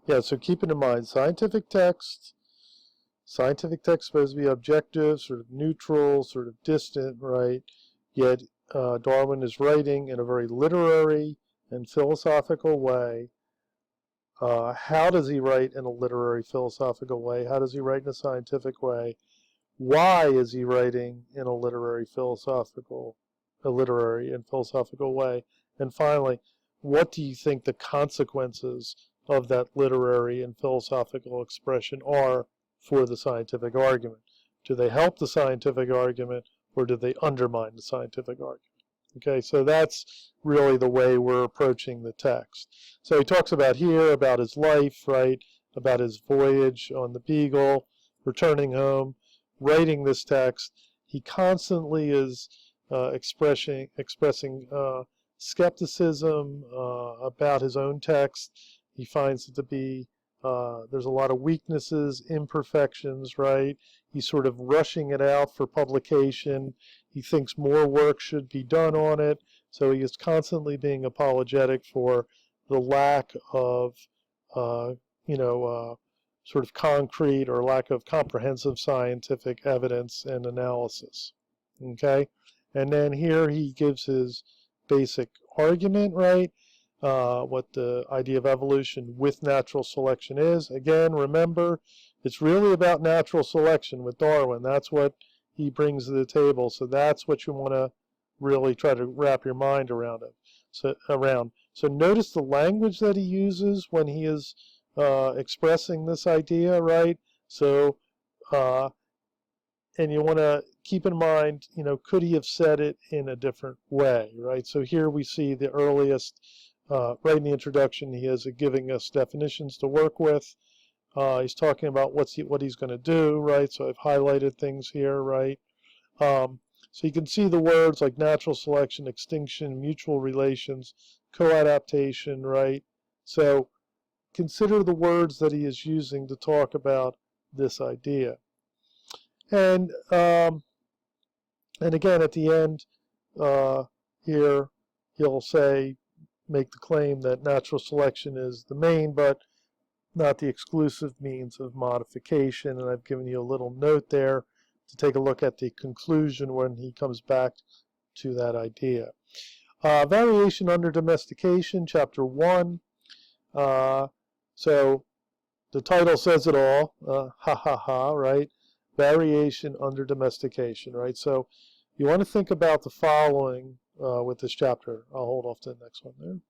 Yeah, so keeping in mind, scientific text supposed to be objective, sort of neutral, sort of distant, right? Yet Darwin is writing in a very literary and philosophical way. How does he write in a literary, philosophical way? How does he write in a scientific way? Why is he writing in a literary and philosophical way? And finally, what do you think the consequences of that literary and philosophical expression are for the scientific argument? Do they help the scientific argument, or do they undermine the scientific argument? Okay, so that's really the way we're approaching the text. So he talks about here, about his life, right, about his voyage on the Beagle, returning home, writing this text. He constantly is expressing skepticism about his own text. He finds it to be, there's a lot of weaknesses, imperfections, right? He's sort of rushing it out for publication. He thinks more work should be done on it. So he is constantly being apologetic for the lack of, sort of concrete or lack of comprehensive scientific evidence and analysis. Okay? And then here he gives his basic argument, right? What the idea of evolution with natural selection is. Again, remember, it's really about natural selection with Darwin. That's what he brings to the table. So that's what you want to really try to wrap your mind around it. So notice the language that he uses when he is expressing this idea, right? So, and you want to keep in mind, could he have said it in a different way, right? So here we see the earliest, right in the introduction, he is giving us definitions to work with. He's talking about what he's going to do, right? So I've highlighted things here, right? So you can see the words like natural selection, extinction, mutual relations, co-adaptation, right? So consider the words that he is using to talk about this idea. And again, at the end here, he'll say, make the claim that natural selection is the main but not the exclusive means of modification. And I've given you a little note there to take a look at the conclusion when he comes back to that idea. Variation under domestication, chapter 1. So the title says it all, right? Variation under domestication, right? So you want to think about the following with this chapter. I'll hold off to the next one there.